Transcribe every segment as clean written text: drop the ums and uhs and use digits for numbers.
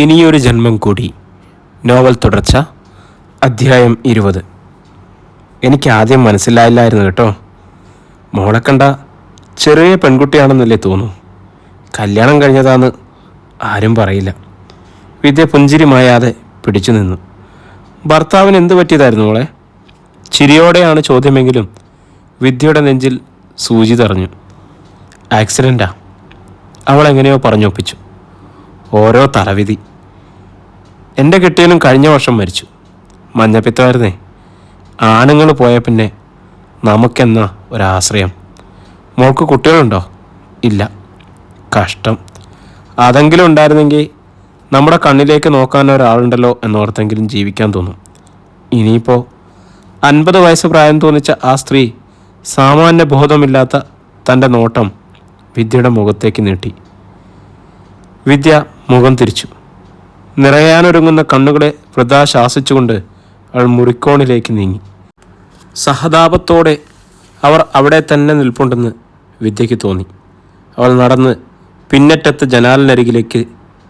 ഇനിയൊരു ജന്മം കൂടി. നോവൽ തുടർച്ച, അധ്യായം 20. എനിക്ക് ആദ്യം മനസ്സിലായില്ലായിരുന്നു കേട്ടോ. മോളെ കണ്ട ചെറിയ പെൺകുട്ടിയാണെന്നല്ലേ തോന്നൂ. കല്യാണം കഴിഞ്ഞതാന്ന് ആരും പറയില്ല. വിദ്യ പുഞ്ചിരി മായാതെ പിടിച്ചു നിന്നു. ഭർത്താവിന് എന്ത് പറ്റിയതായിരുന്നു മോളെ? ചിരിയോടെയാണ് ചോദ്യമെങ്കിലും വിദ്യയുടെ നെഞ്ചിൽ സൂചി തറഞ്ഞു. ആക്സിഡൻറ്റാ, അവൾ എങ്ങനെയോ പറഞ്ഞൊപ്പിച്ചു. ഓരോ തലവിധി. എൻ്റെ കെട്ടിയനും കഴിഞ്ഞ വർഷം മരിച്ചു. മഞ്ഞപ്പിത്തമായിരുന്നേ. ആണുങ്ങൾ പോയ പിന്നെ നമുക്കെന്നാ ഒരാശ്രയം. മോൾക്ക് കുട്ടികളുണ്ടോ? ഇല്ല. കഷ്ടം. അതെങ്കിലും ഉണ്ടായിരുന്നെങ്കിൽ നമ്മുടെ കണ്ണിലേക്ക് നോക്കാൻ ഒരാളുണ്ടല്ലോ എന്നോർത്തെങ്കിലും ജീവിക്കാൻ തോന്നും. ഇനിയിപ്പോൾ 50 വയസ്സ് പ്രായം തോന്നിച്ച ആ സ്ത്രീ സാമാന്യ ബോധമില്ലാത്ത തൻ്റെ നോട്ടം വിദ്യയുടെ മുഖത്തേക്ക് നീട്ടി. വിദ്യ മുഖം തിരിച്ചു. നിറയാനൊരുങ്ങുന്ന കണ്ണുകളെ വൃഥാ ശാസിച്ചുകൊണ്ട് അവൾ മുറിക്കോണിലേക്ക് നീങ്ങി. സഹതാപത്തോടെ അവർ അവിടെ തന്നെ നിൽപ്പുണ്ടെന്ന് വിദ്യയ്ക്ക് തോന്നി. അവൾ നടന്ന് പിന്നറ്റത്ത് ജനാലിനരികിലേക്ക്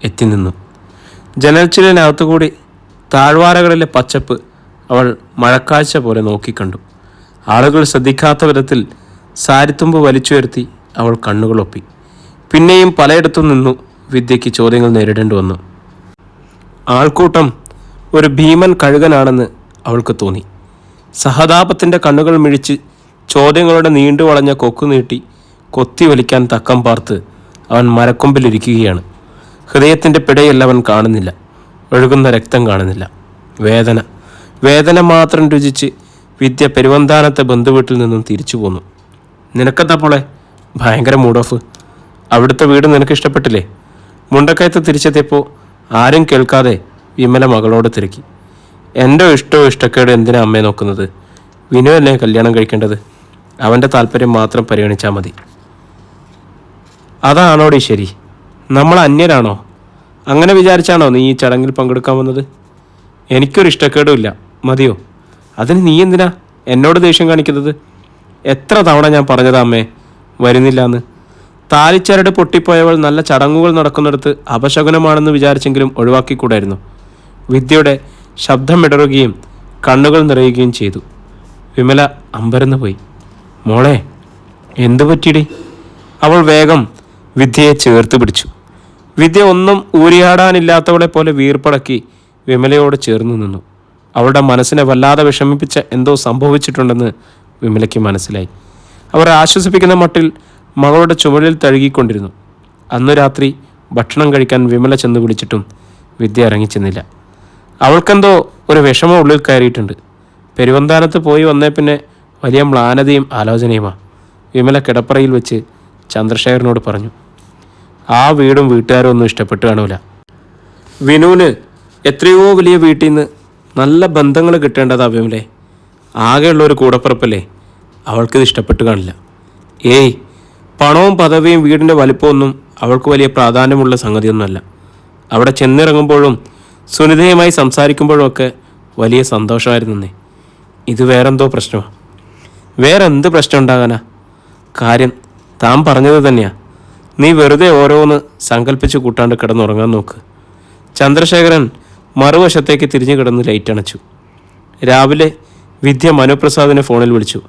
എത്തി നിന്നു. ജനൽച്ചിലിനകത്തുകൂടി താഴ്വാരകളിലെ പച്ചപ്പ് അവൾ മഴക്കാഴ്ച പോലെ നോക്കിക്കണ്ടു. ആളുകൾ ശ്രദ്ധിക്കാത്ത വിധത്തിൽ സാരിത്തുമ്പ് വലിച്ചുയർത്തി അവൾ കണ്ണുകളൊപ്പി. പിന്നെയും പലയിടത്തും നിന്നു വിദ്യയ്ക്ക് ചോദ്യങ്ങൾ നേരിടേണ്ടി വന്നു. ആൾക്കൂട്ടം ഒരു ഭീമൻ കഴുകനാണെന്ന് അവൾക്ക് തോന്നി. സഹതാപത്തിൻ്റെ കണ്ണുകൾ മിഴിച്ച് ചോദ്യങ്ങളുടെ നീണ്ടുവളഞ്ഞ കൊക്കു നീട്ടി കൊത്തി വലിക്കാൻ തക്കം പാർത്ത് അവൻ മരക്കൊമ്പിലിരിക്കുകയാണ്. ഹൃദയത്തിൻ്റെ പിടയല്ല അവൻ കാണുന്നില്ല. ഒഴുകുന്ന രക്തം കാണുന്നില്ല. വേദന വേദന മാത്രം രുചിച്ച് വിദ്യ പെരുവന്താനത്തെ ബന്ധുവീട്ടിൽ നിന്നും തിരിച്ചു പോന്നു. നിനക്കെന്താപ്പോളെ ഭയങ്കര മൂഡ് ഓഫ്? അവിടുത്തെ വീട് നിനക്ക് ഇഷ്ടപ്പെട്ടില്ലേ? മുണ്ടക്കയത്ത് തിരിച്ചെത്തിയപ്പോൾ ആരും കേൾക്കാതെ വിമല മകളോട് തിരക്കി. എൻ്റെ ഇഷ്ടവും ഇഷ്ടക്കേട് എന്തിനാ അമ്മയെ നോക്കുന്നത്? വിനുവല്ലേ കല്യാണം കഴിക്കേണ്ടത്? അവൻ്റെ താല്പര്യം മാത്രം പരിഗണിച്ചാൽ മതി. അതാണോടി ശരി? നമ്മൾ അന്യരാണോ? അങ്ങനെ വിചാരിച്ചാണോ നീ ഈ ചടങ്ങിൽ പങ്കെടുക്കാൻ വന്നത്? എനിക്കൊരു ഇഷ്ടക്കേടുമില്ല, മതിയോ? അതിന് നീ എന്തിനാ എന്നോട് ദേഷ്യം കാണിക്കുന്നത്? എത്ര തവണ ഞാൻ പറഞ്ഞതാ അമ്മേ വരുന്നില്ല എന്ന്. താലിച്ചരട് പൊട്ടിപ്പോയവൾ നല്ല ചടങ്ങുകൾ നടക്കുന്നിടത്ത് അപശകുനമാണെന്ന് വിചാരിച്ചെങ്കിലും ഒഴിവാക്കിക്കൂടായിരുന്നു. വിദ്യയുടെ ശബ്ദം ഇടറുകയും കണ്ണുകൾ നിറയുകയും ചെയ്തു. വിമല അമ്പരന്ന് പോയി. മോളെ എന്തു പറ്റിയിടി? അവൾ വേഗം വിദ്യയെ ചേർത്ത് പിടിച്ചു. വിദ്യ ഒന്നും ഊരിയാടാനില്ലാത്തവളെ പോലെ വീർപ്പടക്കി വിമലയോട് ചേർന്ന് നിന്നു. അവളുടെ മനസ്സിനെ വല്ലാതെ വിഷമിപ്പിച്ച എന്തോ സംഭവിച്ചിട്ടുണ്ടെന്ന് വിമലയ്ക്ക് മനസ്സിലായി. അവർ ആശ്വസിപ്പിക്കുന്ന മട്ടിൽ മകളുടെ ചുമലിൽ തഴുകിക്കൊണ്ടിരുന്നു. അന്നു രാത്രി ഭക്ഷണം കഴിക്കാൻ വിമല ചെന്ന് വിളിച്ചിട്ടും വിദ്യ ഇറങ്ങിച്ചെന്നില്ല. അവൾക്കെന്തോ ഒരു വിഷമം ഉള്ളിൽ കയറിയിട്ടുണ്ട്. പെരുവന്താനത്ത് പോയി വന്നേ പിന്നെ വലിയ മ്ലാനതയും ആലോചനയുമാണ്. വിമല കിടപ്പറയിൽ വെച്ച് ചന്ദ്രശേഖരനോട് പറഞ്ഞു. ആ വീടും വീട്ടുകാരും ഒന്നും ഇഷ്ടപ്പെട്ടു കാണൂല. വിനുവിന് എത്രയോ വലിയ വീട്ടിൽ നിന്ന് നല്ല ബന്ധങ്ങൾ കിട്ടേണ്ടതാ വിമലെ. ആകെയുള്ളൊരു കൂടപ്പിറപ്പല്ലേ, അവൾക്കിത് ഇഷ്ടപ്പെട്ടു കാണില്ല. ഏയ്, പണവും പദവിയും വീടിൻ്റെ വലിപ്പമൊന്നും അവൾക്ക് വലിയ പ്രാധാന്യമുള്ള സംഗതിയൊന്നുമല്ല. അവിടെ ചെന്നിറങ്ങുമ്പോഴും സുനിതയുമായി സംസാരിക്കുമ്പോഴും ഒക്കെ വലിയ സന്തോഷമായിരുന്നേ. ഇത് വേറെന്തോ പ്രശ്നമാണ്. വേറെ എന്ത് പ്രശ്നം ഉണ്ടാകാനാ? കാര്യം താൻ പറഞ്ഞത് തന്നെയാ. നീ വെറുതെ ഓരോന്ന് സങ്കല്പിച്ച് കൂട്ടാണ്ട് കിടന്നുറങ്ങാൻ നോക്ക്. ചന്ദ്രശേഖരൻ മറുവശത്തേക്ക് തിരിഞ്ഞു കിടന്ന് ലൈറ്റ് അണച്ചു. രാവിലെ വിദ്യ മനുപ്രസാദിനെ ഫോണിൽ വിളിച്ചു.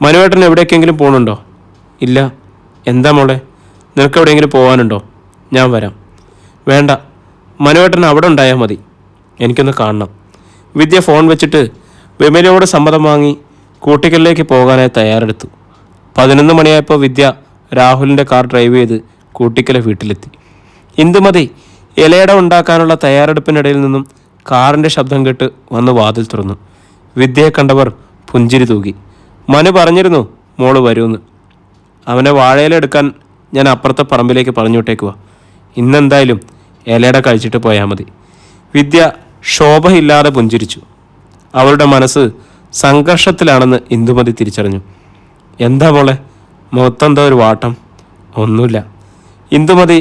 മനുവേട്ടൻ എവിടേക്കെങ്കിലും പോകണുണ്ടോ? ഇല്ല. എന്താ മോളെ, നിനക്ക് എവിടെയെങ്കിലും പോകാനുണ്ടോ? ഞാൻ വരാം. വേണ്ട, മനുവേട്ടൻ അവിടെ ഉണ്ടായാൽ മതി. എനിക്കൊന്ന് കാണണം. വിദ്യ ഫോൺ വെച്ചിട്ട് വിമലയോട് സമ്മതം വാങ്ങി കൂട്ടിക്കലിലേക്ക് പോകാനായി തയ്യാറെടുത്തു. 11 മണിയായപ്പോൾ വിദ്യ രാഹുലിൻ്റെ കാർ ഡ്രൈവ് ചെയ്ത് കൂട്ടിക്കലെ വീട്ടിലെത്തി. ഇന്ദുമതി ഇലയട ഉണ്ടാക്കാനുള്ള തയ്യാറെടുപ്പിനിടയിൽ നിന്നും കാറിൻ്റെ ശബ്ദം കേട്ട് വന്ന് വാതിൽ തുറന്നു. വിദ്യയെ കണ്ടവർ പുഞ്ചിരി തൂകി. മനു പറഞ്ഞിരുന്നു മോള് വരുമെന്ന്. അവനെ വാഴയില എടുക്കാൻ ഞാൻ അപ്പുറത്തെ പറമ്പിലേക്ക് പറഞ്ഞു വിട്ടേക്കുക. ഇന്നെന്തായാലും ഇലയട കഴിച്ചിട്ട് പോയാൽ മതി. വിദ്യ ശോഭയില്ലാതെ പുഞ്ചിരിച്ചു. അവളുടെ മനസ്സ് സംഘർഷത്തിലാണെന്ന് ഇന്ദുമതി തിരിച്ചറിഞ്ഞു. എന്താ മോളെ, മുഖത്തെന്താ ഒരു വാട്ടം? ഒന്നുമില്ല. ഇന്ദുമതി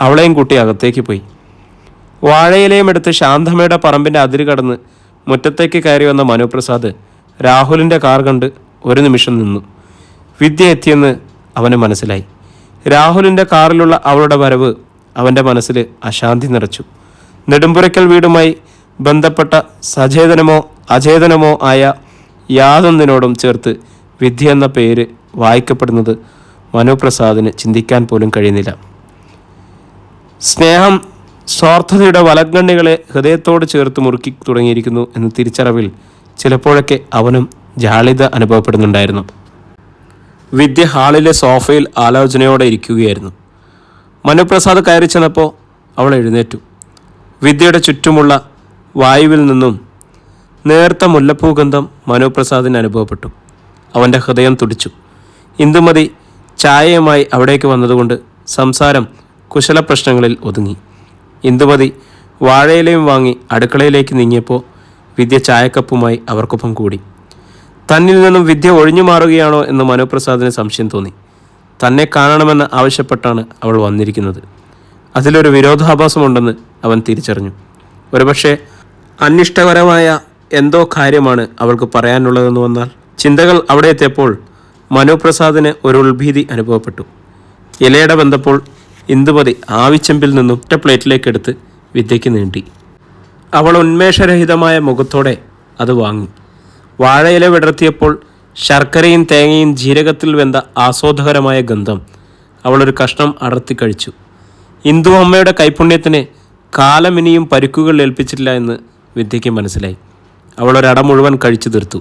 അവളെയും കൂട്ടി അകത്തേക്ക് പോയി. വാഴയിലയും എടുത്ത് ശാന്തമ്മയുടെ പറമ്പിൻ്റെ അതിര് കടന്ന് മുറ്റത്തേക്ക് കയറി വന്ന മനുപ്രസാദ് രാഹുലിൻ്റെ കാർ കണ്ട് ഒരു നിമിഷം നിന്നു. വിദ്യ എത്തിയെന്ന് അവന് മനസ്സിലായി. രാഹുലിൻ്റെ കാറിലുള്ള അവളുടെ വരവ് അവൻ്റെ മനസ്സിൽ അശാന്തി നിറച്ചു. നെടുമ്പുരയ്ക്കൽ വീടുമായി ബന്ധപ്പെട്ട സചേതനമോ അചേതനമോ ആയ യാതൊന്നിനോടും ചേർത്ത് വിദ്യ എന്ന പേര് വായിക്കപ്പെടുന്നത് മനുപ്രസാദിന് ചിന്തിക്കാൻ പോലും കഴിയുന്നില്ല. സ്നേഹം സ്വാർത്ഥതയുടെ വലങ്കണ്ണികളെ ഹൃദയത്തോട് ചേർത്ത് മുറുക്കി തുടങ്ങിയിരിക്കുന്നു എന്ന തിരിച്ചറിവിൽ ചിലപ്പോഴൊക്കെ അവനും ജാളിത അനുഭവപ്പെടുന്നുണ്ടായിരുന്നു. വിദ്യ ഹാളിലെ സോഫയിൽ ആലോചനയോടെ ഇരിക്കുകയായിരുന്നു. മനുപ്രസാദ് കയറി ചെന്നപ്പോൾ അവൾ എഴുന്നേറ്റു. വിദ്യയുടെ ചുറ്റുമുള്ള വായുവിൽ നിന്നും നേർത്ത മുല്ലപ്പൂഗന്ധം മനുപ്രസാദിന് അനുഭവപ്പെട്ടു. അവൻ്റെ ഹൃദയം തുടിച്ചു. ഇന്ദുമതി ചായയുമായി അവിടേക്ക് വന്നതുകൊണ്ട് സംസാരം കുശലപ്രശ്നങ്ങളിൽ ഒതുങ്ങി. ഇന്ദുമതി വാഴയിലയും വാങ്ങി അടുക്കളയിലേക്ക് നീങ്ങിയപ്പോൾ വിദ്യ ചായക്കപ്പുമായി അവർക്കൊപ്പം കൂടി. തന്നിൽ നിന്നും വിദ്യ ഒഴിഞ്ഞു മാറുകയാണോ എന്ന് മനുപ്രസാദിന് സംശയം തോന്നി. തന്നെ കാണണമെന്ന് ആവശ്യപ്പെട്ടാണ് അവൾ വന്നിരിക്കുന്നത്. അതിലൊരു വിരോധാഭാസമുണ്ടെന്ന് അവൻ തിരിച്ചറിഞ്ഞു. ഒരുപക്ഷെ അനിഷ്ടകരമായ എന്തോ കാര്യമാണ് അവൾക്ക് പറയാനുള്ളതെന്ന് വന്നാൽ. ചിന്തകൾ അവിടെ എത്തിയപ്പോൾ മനുപ്രസാദിന് ഒരു ഉൾഭീതി അനുഭവപ്പെട്ടു. ഇലയുടെ ബന്ധപ്പോൾ ഇന്ദുമതി ആവിച്ചെമ്പിൽ നിന്നും ഒറ്റ പ്ലേറ്റിലേക്ക് എടുത്ത് വിദ്യയ്ക്ക് നീട്ടി. അവൾ ഉന്മേഷരഹിതമായ മുഖത്തോടെ അത് വാങ്ങി. വാഴയില വിടർത്തിയപ്പോൾ ശർക്കരയും തേങ്ങയും ജീരകത്തിൽ വെന്ത ആസ്വാദകരമായ ഗന്ധം. അവളൊരു കഷ്ണം അടർത്തി കഴിച്ചു. ഇന്ദു അമ്മയുടെ കൈപുണ്യത്തിന് കാലം ഇനിയും പരിക്കുകൾ ഏൽപ്പിച്ചിട്ടില്ല എന്ന് വിദ്യയ്ക്ക് മനസ്സിലായി. അവളൊരട മുഴുവൻ കഴിച്ചു തീർത്തു.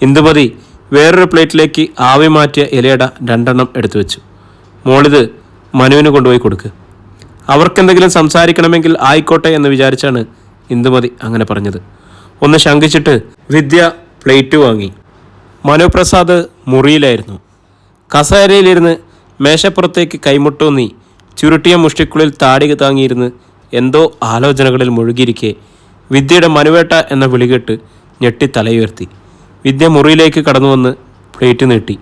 ഇന്ദുമതി വേറൊരു പ്ലേറ്റിലേക്ക് ആവി മാറ്റിയ ഇലയട 2 എണ്ണം എടുത്തു വെച്ചു. മോളിത് മനുവിന് കൊണ്ടുപോയി കൊടുക്ക്. അവർക്കെന്തെങ്കിലും സംസാരിക്കണമെങ്കിൽ ആയിക്കോട്ടെ എന്ന് വിചാരിച്ചാണ് ഇന്ദുമതി അങ്ങനെ പറഞ്ഞത്. ഒന്ന് ശങ്കിച്ചിട്ട് വിദ്യ പ്ലേറ്റ് വാങ്ങി. മനുപ്രസാദ് മുറിയിലായിരുന്നു. കസേരയിലിരുന്ന് മേശപ്പുറത്തേക്ക് കൈമുട്ടൂന്നി ചുരുട്ടിയ മുഷ്ടിക്കുള്ളിൽ താടി താങ്ങിയിരുന്ന് എന്തോ ആലോചനകളിൽ മുഴുകിയിരിക്കെ വിദ്യയുടെ മനുവേട്ട എന്ന വിളികെട്ട് ഞെട്ടി തലയുയർത്തി. വിദ്യ മുറിയിലേക്ക് കടന്നു വന്ന് പ്ലേറ്റ് നീട്ടി.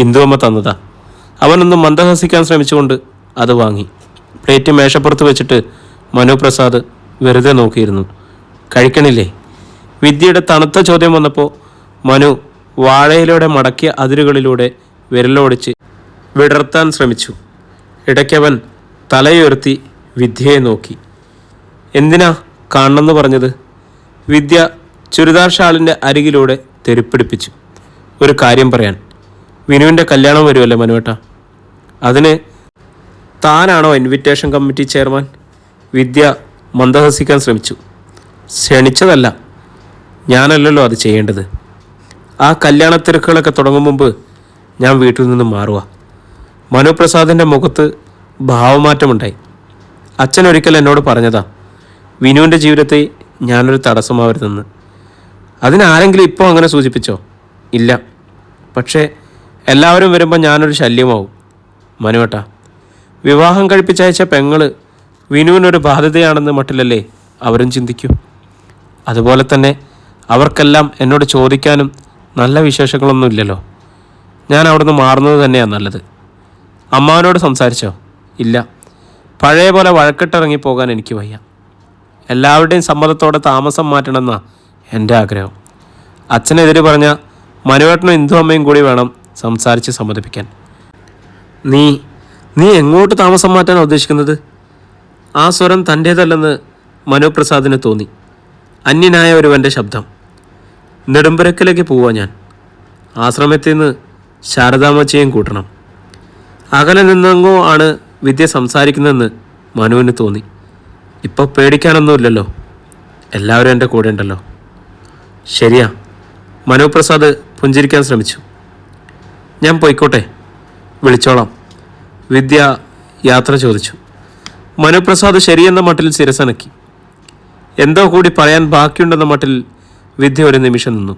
ഇന്ദുവമ്മ തന്നതാ. അവനൊന്ന് മന്ദഹസിക്കാൻ ശ്രമിച്ചുകൊണ്ട് അത് വാങ്ങി. പ്ലേറ്റ് മേശപ്പുറത്ത് വെച്ചിട്ട് മനുപ്രസാദ് വെറുതെ നോക്കിയിരുന്നു. കഴിക്കണില്ലേ? വിദ്യയുടെ തണുത്ത ചോദ്യം വന്നപ്പോൾ മനു വാഴയിലൂടെ മടക്കിയ അതിരുകളിലൂടെ വിരലോടിച്ച് വിടർത്താൻ ശ്രമിച്ചു. ഇടയ്ക്കവൻ തലയുയർത്തി വിദ്യയെ നോക്കി. എന്തിനാ കാണണമെന്ന് പറഞ്ഞത്? വിദ്യ ചുരിദാർ ഷാളിൻ്റെ അരികിലൂടെ തെരുപ്പിടിപ്പിച്ചു. ഒരു കാര്യം പറയാൻ. വിനുവിൻ്റെ കല്യാണം വരുമല്ലേ മനുവേട്ട? അതിന് താനാണോ ഇൻവിറ്റേഷൻ കമ്മിറ്റി ചെയർമാൻ? വിദ്യ മന്ദഹസിക്കാൻ ശ്രമിച്ചു. ക്ഷണിച്ചതല്ല, ഞാനല്ലല്ലോ അത് ചെയ്യേണ്ടത്. ആ കല്യാണ തിരക്കുകളൊക്കെ തുടങ്ങും മുമ്പ് ഞാൻ വീട്ടിൽ നിന്ന് മാറുക. മനുപ്രസാദിൻ്റെ മുഖത്ത് ഭാവമാറ്റമുണ്ടായി. അച്ഛൻ ഒരിക്കൽ എന്നോട് പറഞ്ഞതാ, വിനുവിൻ്റെ ജീവിതത്തിൽ ഞാനൊരു തടസ്സമാവരുതെന്ന്. അതിനാരെങ്കിലും ഇപ്പോൾ അങ്ങനെ സൂചിപ്പിച്ചോ? ഇല്ല. പക്ഷേ എല്ലാവരും വരുമ്പോൾ ഞാനൊരു ശല്യമാവും. മനുവേട്ട, വിവാഹം കഴിപ്പിച്ചയച്ച പെങ്ങള് വിനുവിനൊരു ബാധ്യതയാണെന്ന് മട്ടിലല്ലേ അവരും ചിന്തിക്കൂ. അതുപോലെ തന്നെ അവർക്കെല്ലാം എന്നോട് ചോദിക്കാനും നല്ല വിശേഷങ്ങളൊന്നും ഇല്ലല്ലോ. ഞാൻ അവിടുന്ന് മാറുന്നത് തന്നെയാണ് നല്ലത്. അമ്മാവനോട് സംസാരിച്ചോ? ഇല്ല. പഴയ പോലെ വഴക്കിട്ടിറങ്ങി പോകാൻ എനിക്ക് വയ്യ. എല്ലാവരുടെയും സമ്മതത്തോടെ താമസം മാറ്റണമെന്നാണ് എൻ്റെ ആഗ്രഹം. അച്ഛനെതിരെ പറഞ്ഞ മനുവേട്ടനും ഇന്ദു അമ്മയും കൂടി വേണം സംസാരിച്ച് സമ്മതിപ്പിക്കാൻ. നീ എങ്ങോട്ട് താമസം മാറ്റാനാണ് ഉദ്ദേശിക്കുന്നത്? ആ സ്വരം തൻ്റേതല്ലെന്ന് മനുപ്രസാദിന് തോന്നി. അന്യനായ ഒരുവൻ്റെ ശബ്ദം. നെടുമ്പുരക്കിലേക്ക് പോവാ ഞാൻ. ആശ്രമത്തിൽ നിന്ന് ശാരദാമ്മച്ചയും കൂട്ടണം. അകലെ നിന്നെങ്ങോ ആണ് വിദ്യ സംസാരിക്കുന്നതെന്ന് മനുവിന് തോന്നി. ഇപ്പോൾ പേടിക്കാനൊന്നുമില്ലല്ലോ, എല്ലാവരും എൻ്റെ കൂടെ ഉണ്ടല്ലോ. ശരിയാ. മനുപ്രസാദ് പുഞ്ചിരിക്കാൻ ശ്രമിച്ചു. ഞാൻ പോയിക്കോട്ടെ? വിളിച്ചോളാം. വിദ്യ യാത്ര ചോദിച്ചു. മനുപ്രസാദ് ശരിയെന്ന മട്ടിൽ ശിരസനക്കി. എന്തോ കൂടി പറയാൻ ബാക്കിയുണ്ടെന്ന മട്ടിൽ വിദ്യ ഒരു നിമിഷം നിന്നു.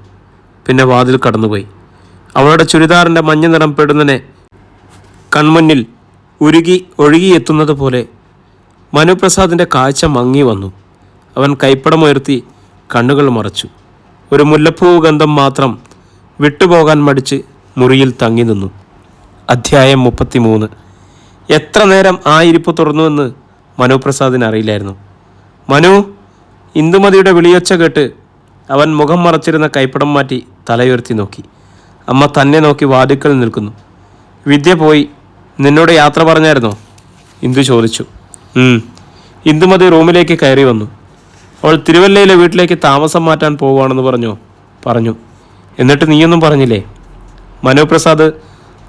പിന്നെ വാതിൽ കടന്നുപോയി. അവളുടെ ചുരിദാറിൻ്റെ മഞ്ഞ നിറം പെടുന്നതിനെ കൺമുന്നിൽ ഒഴുകിയെത്തുന്നത് പോലെ മനുപ്രസാദിൻ്റെ കാഴ്ച മങ്ങി വന്നു. അവൻ കൈപ്പടമുയർത്തി കണ്ണുകൾ മറച്ചു. ഒരു മുല്ലപ്പൂ ഗന്ധം മാത്രം വിട്ടുപോകാൻ മടിച്ച് മുറിയിൽ തങ്ങി നിന്നു. അധ്യായം 33. എത്ര നേരം ആ ഇരിപ്പ് തുറന്നുവെന്ന് മനുപ്രസാദിന് അറിയില്ലായിരുന്നു. മനു! ഇന്ദുമതിയുടെ വിളിയൊച്ച കേട്ട് അവൻ മുഖം മറച്ചിരുന്ന കൈപ്പടം മാറ്റി തലയുയർത്തി നോക്കി. അമ്മ തന്നെ നോക്കി വാതിൽക്കൽ നിൽക്കുന്നു. വിദ്യ പോയി. നിന്നോട് യാത്ര പറഞ്ഞായിരുന്നോ? ഇന്ദു ചോദിച്ചു. ഇന്ദുമതി റൂമിലേക്ക് കയറി വന്നു. അവൾ തിരുവല്ലയിലെ വീട്ടിലേക്ക് താമസം മാറ്റാൻ പോവുകയാണെന്ന് പറഞ്ഞു. എന്നിട്ട് നീയൊന്നും പറഞ്ഞില്ലേ? മനുപ്രസാദ്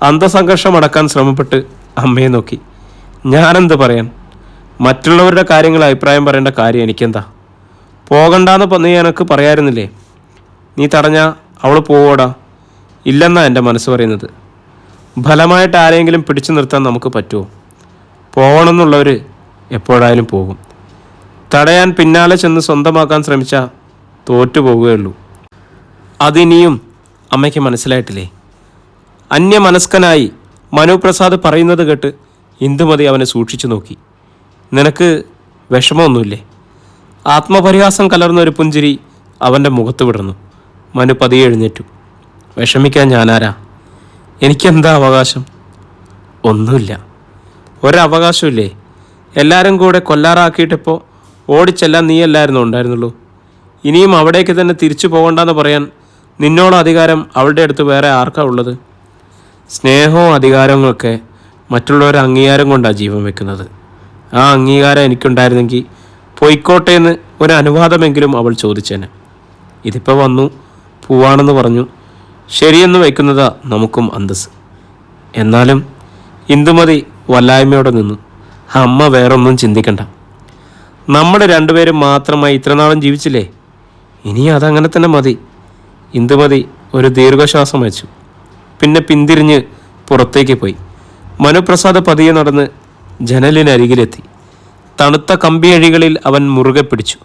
അന്തസംഘർഷം അടക്കാൻ ശ്രമപ്പെട്ട് അമ്മയെ നോക്കി. ഞാനെന്ത് പറയാൻ? മറ്റുള്ളവരുടെ കാര്യങ്ങൾ അഭിപ്രായം പറയേണ്ട കാര്യം എനിക്കെന്താ? പോകണ്ടെന്ന് നീ എനിക്ക് പറയായിരുന്നില്ലേ? നീ തടഞ്ഞാൽ അവൾ പോവോടാ? ഇല്ലെന്നാ എൻ്റെ മനസ്സ് പറയുന്നത്. ഫലമായിട്ട് ആരെങ്കിലും പിടിച്ചു നിർത്താൻ നമുക്ക് പറ്റുമോ? പോകണമെന്നുള്ളവർ എപ്പോഴായാലും പോകും. തടയാൻ പിന്നാലെ ചെന്ന് സ്വന്തമാക്കാൻ ശ്രമിച്ചാൽ തോറ്റുപോകുകയുള്ളൂ. അതിനിയും അമ്മയ്ക്ക് മനസ്സിലായിട്ടില്ലേ? അന്യമനസ്കനായി മനുപ്രസാദ് പറയുന്നത് കേട്ട് ഇന്ദുമതി അവനെ സൂക്ഷിച്ചു നോക്കി. നിനക്ക് വിഷമമൊന്നുമില്ലേ? ആത്മപരിഹാസം കലർന്ന ഒരു പുഞ്ചിരി അവൻ്റെ മുഖത്ത് വിടർന്നു. മനു പതിയെ എഴുന്നേറ്റു. വിഷമിക്കാൻ ഞാനാരാ? എനിക്കെന്താ അവകാശം? ഒന്നുമില്ല. ഒരവകാശമില്ലേ? എല്ലാവരും കൂടെ കൊല്ലാറാക്കിയിട്ടിപ്പോൾ ഓടിച്ചെല്ലാൻ നീയല്ലായിരുന്നു ഉണ്ടായിരുന്നുള്ളൂ. ഇനിയും അവിടേക്ക് തന്നെ തിരിച്ചു പോകണ്ടെന്ന് പറയാൻ നിന്നോളം അധികാരം അവളുടെ അടുത്ത് വേറെ ആർക്കാ ഉള്ളത്? സ്നേഹവും അധികാരങ്ങളൊക്കെ മറ്റുള്ളവരുടെ അംഗീകാരം കൊണ്ടാണ് ജീവൻ വെക്കുന്നത്. ആ അംഗീകാരം എനിക്കുണ്ടായിരുന്നെങ്കിൽ പൊയ്ക്കോട്ടെ എന്ന് ഒരു അനുവാദമെങ്കിലും അവൾ ചോദിച്ചേനെ. ഇതിപ്പോൾ വന്നു പോവാണെന്ന് പറഞ്ഞു ശരിയെന്ന് വയ്ക്കുന്നതാ നമുക്കും അന്തസ്. എന്നാലും ഇന്ദുമതി വല്ലായ്മയോടെ നിന്നു. അമ്മ വേറൊന്നും ചിന്തിക്കണ്ട. നമ്മൾ രണ്ടുപേരും മാത്രമായി ഇത്രനാളും ജീവിച്ചില്ലേ? ഇനി അതങ്ങനെ തന്നെ മതി. ഇന്ദുമതി ഒരു ദീർഘശ്വാസം വെച്ചു. പിന്നെ പിന്തിരിഞ്ഞ് പുറത്തേക്ക് പോയി. മനുപ്രസാദ് പതിയെ നടന്ന് ജനലിനരികിലെത്തി. തണുത്ത കമ്പിയഴികളിൽ അവൻ മുറുകെ പിടിച്ചു.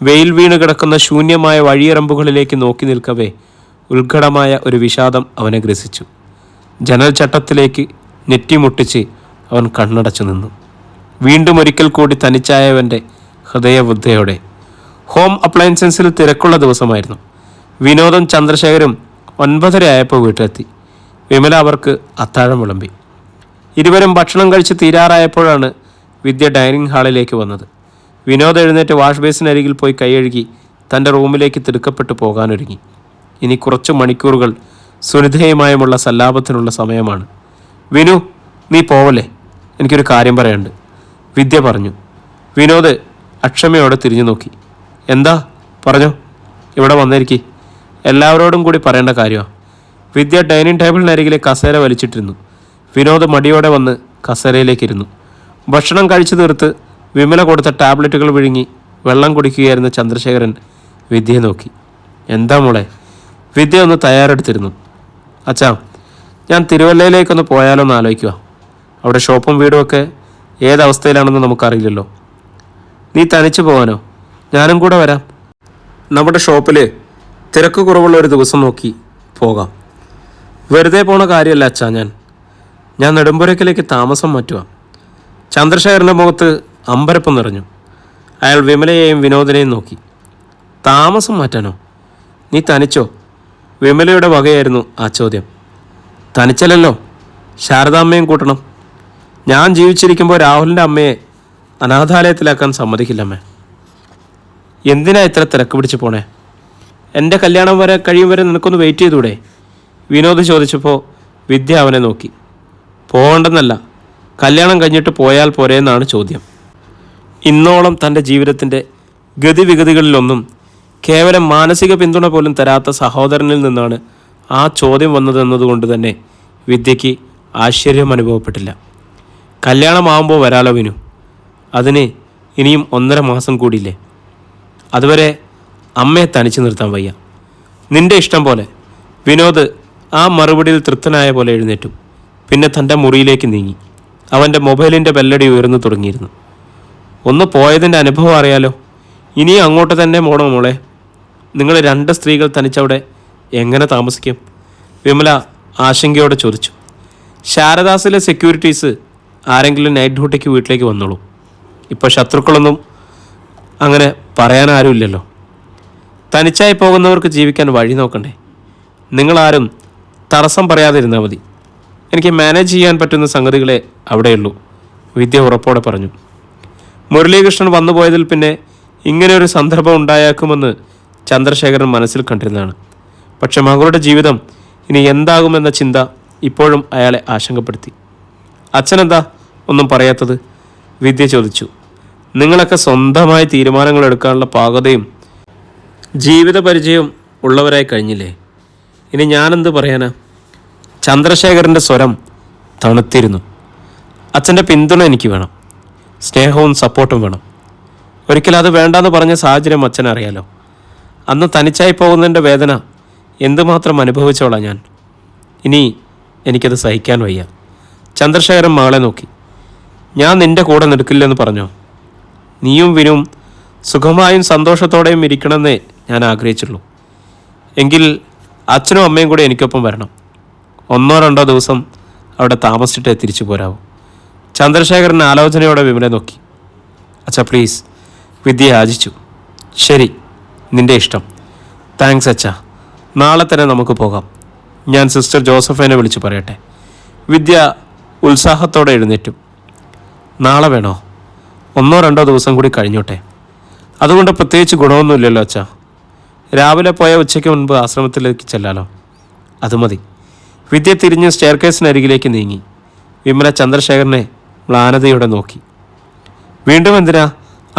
വെയിൽ വീണ് കിടക്കുന്ന ശൂന്യമായ വഴിയറമ്പുകളിലേക്ക് നോക്കി നിൽക്കവേ ഉത്കടമായ ഒരു വിഷാദം അവനെ ഗ്രസിച്ചു. ജനൽ ചട്ടത്തിലേക്ക് നെറ്റിമുട്ടിച്ച് അവൻ കണ്ണടച്ചു നിന്നു. വീണ്ടും ഒരിക്കൽ കൂടി തനിച്ചായവൻ്റെ ഹൃദയബുദ്ധയോടെ. ഹോം അപ്ലയൻസസിൽ തിരക്കുള്ള ദിവസമായിരുന്നു. വിനോദും ചന്ദ്രശേഖരും 9:30 ആയപ്പോൾ വീട്ടിലെത്തി. വിമല അവർക്ക് അത്താഴം വിളമ്പി. ഇരുവരും ഭക്ഷണം കഴിച്ച് തീരാറായപ്പോഴാണ് വിദ്യ ഡൈനിങ് ഹാളിലേക്ക് വന്നത്. വിനോദ് എഴുന്നേറ്റ് വാഷ് ബേസിനരികിൽ പോയി കൈയഴുകി തൻ്റെ റൂമിലേക്ക് തിടുക്കപ്പെട്ടു പോകാനൊരുങ്ങി. ഇനി കുറച്ച് മണിക്കൂറുകൾ സുനിതയുമായുമുള്ള സല്ലാപത്തിനുള്ള സമയമാണ്. വിനു, നീ പോവല്ലേ? എനിക്കൊരു കാര്യം പറയാനുണ്ട്, വിദ്യ പറഞ്ഞു. വിനോദ് അക്ഷമയോടെ തിരിഞ്ഞു നോക്കി. എന്താ? പറഞ്ഞോ. ഇവിടെ വന്നിരിക്കി. എല്ലാവരോടും കൂടി പറയേണ്ട കാര്യമാണ്. വിദ്യ ഡൈനിങ് ടേബിളിനരികിലെ കസേര വലിച്ചിട്ടിരുന്നു. വിനോദ് മടിയോടെ വന്ന് കസേരയിലേക്കിരുന്നു. ഭക്ഷണം കഴിച്ചു തീർത്ത് വിമല കൊടുത്ത ടാബ്ലറ്റുകൾ വിഴുങ്ങി വെള്ളം കുടിക്കുകയായിരുന്ന ചന്ദ്രശേഖരൻ വിദ്യയെ നോക്കി. എന്താ മോളെ? വിദ്യ ഒന്ന് തയ്യാറെടുത്തിരുന്നു. അച്ഛാ, ഞാൻ തിരുവല്ലയിലേക്കൊന്ന് പോയാലോ എന്ന് ആലോചിക്കുക. അവിടെ ഷോപ്പും വീടുമൊക്കെ ഏതവസ്ഥയിലാണെന്ന് നമുക്കറിയില്ലല്ലോ. നീ തനിച്ചു പോകാനോ? ഞാനും കൂടെ വരാം. നമ്മുടെ ഷോപ്പിൽ തിരക്ക് കുറവുള്ള ഒരു ദിവസം നോക്കി പോകാം. വെറുതെ പോണ കാര്യമല്ല അച്ഛാ. ഞാൻ നെടുമ്പുരക്കിലേക്ക് താമസം മാറ്റുക. ചന്ദ്രശേഖരൻ്റെ മുഖത്ത് അമ്പരപ്പം നിറഞ്ഞു. അയാൾ വിമലയെയും വിനോദിനെയും നോക്കി. താമസം മാറ്റാനോ? നീ തനിച്ചോ? വിമലയുടെ വകയായിരുന്നു ആ ചോദ്യം. തനിച്ചല്ലല്ലോ, ശാരദാമ്മയും കൂട്ടണം. ഞാൻ ജീവിച്ചിരിക്കുമ്പോൾ രാഹുലിൻ്റെ അമ്മയെ അനാഥാലയത്തിലാക്കാൻ സമ്മതിക്കില്ലമ്മേ. എന്തിനാ ഇത്ര തിരക്ക് പിടിച്ച് പോണേ? എൻ്റെ കല്യാണം കഴിയും വരെ നിനക്കൊന്ന് വെയിറ്റ് ചെയ്തൂടെ? വിനോദ് ചോദിച്ചപ്പോൾ വിദ്യ അവനെ നോക്കി. പോകണ്ടെന്നല്ല, കല്യാണം കഴിഞ്ഞിട്ട് പോയാൽ പോരെ എന്നാണ് ചോദ്യം. ഇന്നോളം തൻ്റെ ജീവിതത്തിൻ്റെ ഗതിവിഗതികളിലൊന്നും കേവലം മാനസിക പിന്തുണ പോലും തരാത്ത സഹോദരനിൽ നിന്നാണ് ആ ചോദ്യം വന്നതെന്നതുകൊണ്ട് തന്നെ വിദ്യയ്ക്ക് ആശ്ചര്യം അനുഭവപ്പെട്ടില്ല. കല്യാണമാവുമ്പോൾ വരാലോ വിനു. അതിന് ഇനിയും 1.5 മാസം കൂടിയില്ലേ? അതുവരെ അമ്മയെ തനിച്ച് നിർത്താൻ വയ്യ. നിന്റെ ഇഷ്ടം പോലെ. വിനോദ് ആ മറുപടിയിൽ തൃപ്തനായ പോലെ എഴുന്നേറ്റു. പിന്നെ തൻ്റെ മുറിയിലേക്ക് നീങ്ങി. അവൻ്റെ മൊബൈലിൻ്റെ ബെല്ലടി ഉയർന്നു തുടങ്ങിയിരുന്നു. ഒന്ന് പോയതിൻ്റെ അനുഭവം അറിയാലോ. ഇനിയും അങ്ങോട്ട് തന്നെ പോണോ മോളെ? നിങ്ങൾ 2 സ്ത്രീകൾ തനിച്ചവിടെ എങ്ങനെ താമസിക്കും? വിമല ആശങ്കയോടെ ചോദിച്ചു. ശാരദാസിലെ സെക്യൂരിറ്റീസ് ആരെങ്കിലും നൈറ്റ് ഡ്യൂട്ടിക്ക് വീട്ടിലേക്ക് വന്നോളൂ. ഇപ്പോൾ ശത്രുക്കളൊന്നും അങ്ങനെ പറയാനാരുമില്ലല്ലോ. തനിച്ചായി പോകുന്നവർക്ക് ജീവിക്കാൻ വഴി നോക്കണ്ടേ? നിങ്ങളാരും തടസ്സം പറയാതിരുന്നാൽ മതി. എനിക്ക് മാനേജ് ചെയ്യാൻ പറ്റുന്ന സംഗതികളെ അവിടെയുള്ളൂ, വിദ്യ ഉറപ്പോടെ പറഞ്ഞു. മുരളീകൃഷ്ണൻ വന്നുപോയതിൽ പിന്നെ ഇങ്ങനെ ഒരു സന്ദർഭം ഉണ്ടായേക്കുമെന്ന് ചന്ദ്രശേഖരൻ മനസ്സിൽ കണ്ടിരുന്നതാണ്. പക്ഷെ മകളുടെ ജീവിതം ഇനി എന്താകുമെന്ന ചിന്ത ഇപ്പോഴും അയാളെ ആശങ്കപ്പെടുത്തി. അച്ഛനെന്താ ഒന്നും പറയാത്തത്? വിദ്യ ചോദിച്ചു. നിങ്ങളൊക്കെ സ്വന്തമായി തീരുമാനങ്ങൾ എടുക്കാനുള്ള പാകതയും ജീവിത പരിചയവും ഉള്ളവരായി കഴിഞ്ഞില്ലേ? ഇനി ഞാനെന്ത് പറയാനാ? ചന്ദ്രശേഖരൻ്റെ സ്വരം തണുത്തിരുന്നു. അച്ഛൻ്റെ പിന്തുണ എനിക്ക് വേണം, സ്നേഹവും സപ്പോർട്ടും വേണം. ഒരിക്കലും അത് വേണ്ടാന്ന് പറഞ്ഞ സാഹചര്യം അച്ഛനറിയാലോ. അന്ന് തനിച്ചായി പോകുന്നതിൻ്റെ വേദന എന്തുമാത്രം അനുഭവിച്ചോളാം ഞാൻ. ഇനി എനിക്കത് സഹിക്കാൻ വയ്യ. ചന്ദ്രശേഖരൻ മകളെ നോക്കി. ഞാൻ നിൻ്റെ കൂടെ നിൽക്കില്ലെന്ന് പറഞ്ഞോ? നീയും വിനും സുഖമായും സന്തോഷത്തോടെയും ഇരിക്കണമെന്നേ ഞാൻ ആഗ്രഹിച്ചുള്ളൂ. എങ്കിൽ അച്ഛനും അമ്മയും കൂടെ എനിക്കൊപ്പം വരണം. 1-2 ദിവസം അവിടെ താമസിച്ചിട്ടേ തിരിച്ചു പോരാവൂ. ചന്ദ്രശേഖരൻ ആലോചനയോടെ വിമലെ നോക്കി. അച്ഛാ പ്ലീസ്, വിദ്യ യാചിച്ചു. ശരി, നിൻ്റെ ഇഷ്ടം. താങ്ക്സ് അച്ഛാ. നാളെ തന്നെ നമുക്ക് പോകാം. ഞാൻ സിസ്റ്റർ ജോസഫിനെ വിളിച്ച് പറയട്ടെ. വിദ്യ ഉത്സാഹത്തോടെ എഴുന്നേറ്റു. നാളെ വേണോ? 1-2 ദിവസം കൂടി കഴിഞ്ഞോട്ടെ. അതുകൊണ്ട് പ്രത്യേകിച്ച് ഗുണമൊന്നുമില്ലല്ലോ അച്ഛാ. രാവിലെ പോയ ഉച്ചയ്ക്ക് മുൻപ് ആശ്രമത്തിലേക്ക് ചെല്ലാലോ. അത് മതി. വിദ്യ തിരിഞ്ഞ് സ്റ്റെയർകേസിനരികിലേക്ക് നീങ്ങി. വിമല ചന്ദ്രശേഖരനെ മ്ലാനതയോടെ നോക്കി. വീണ്ടും എന്തിനാ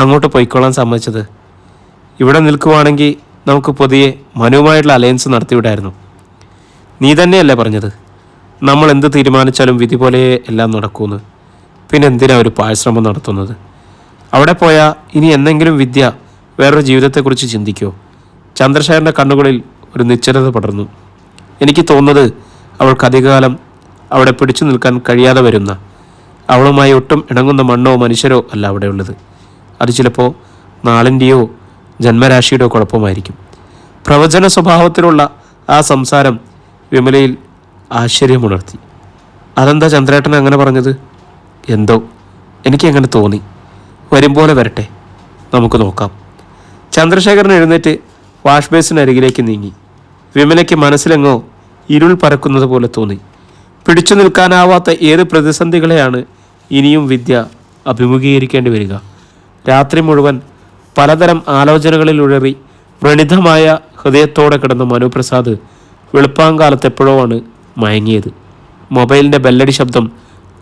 അങ്ങോട്ട് പോയിക്കൊള്ളാൻ സമ്മതിച്ചത്? ഇവിടെ നിൽക്കുവാണെങ്കിൽ നമുക്ക് പുതിയ മനുവുമായിട്ടുള്ള അലയൻസ് നടത്തിവിടായിരുന്നു. നീ തന്നെയല്ലേ പറഞ്ഞത് നമ്മൾ എന്ത് തീരുമാനിച്ചാലും വിധി പോലെ എല്ലാം നടക്കുമെന്ന്? പിന്നെ എന്തിനാ ഒരു പാഴ്ശ്രമം നടത്തുന്നത്? അവിടെ പോയാൽ ഇനി എന്തെങ്കിലും വിദ്യ വേറൊരു ജീവിതത്തെക്കുറിച്ച് ചിന്തിക്കുമോ? ചന്ദ്രശേഖരൻ്റെ കണ്ണുകളിൽ ഒരു നിശ്ചലത പടർന്നു. എനിക്ക് തോന്നുന്നത് അവൾക്ക് അധികകാലം അവിടെ പിടിച്ചു നിൽക്കാൻ കഴിയാതെ വരുന്ന, അവളുമായി ഒട്ടും ഇണങ്ങുന്ന മണ്ണോ മനുഷ്യരോ അല്ല അവിടെ ഉള്ളത്. അത് ചിലപ്പോൾ നാളിൻ്റെയോ ജന്മരാശിയുടെയോ കുഴപ്പമായിരിക്കും. പ്രവചന സ്വഭാവത്തിലുള്ള ആ സംസാരം വിമലയിൽ ആശ്ചര്യമുണർത്തി. അതെന്താ ചന്ദ്രേട്ടൻ അങ്ങനെ പറഞ്ഞത്? എന്തോ എനിക്കങ്ങനെ തോന്നി. വരും പോലെ വരട്ടെ, നമുക്ക് നോക്കാം. ചന്ദ്രശേഖരൻ എഴുന്നേറ്റ് വാഷ് ബേസിനരികിലേക്ക് നീങ്ങി. വിമലയ്ക്ക് മനസ്സിലെങ്ങോ ഇരുൾ പറക്കുന്നത് പോലെ തോന്നി. പിടിച്ചു നിൽക്കാനാവാത്ത ഏത് പ്രതിസന്ധികളെയാണ് ഇനിയും വിദ്യ അഭിമുഖീകരിക്കേണ്ടി വരിക? രാത്രി മുഴുവൻ പലതരം ആലോചനകളിൽ ഉഴറി വ്രണിതമായ ഹൃദയത്തോടെ കിടന്ന മനുപ്രസാദ് വെളുപ്പാങ്കാലത്ത് എപ്പോഴോ ആണ് മയങ്ങിയത്. മൊബൈലിൻ്റെ ബെല്ലടി ശബ്ദം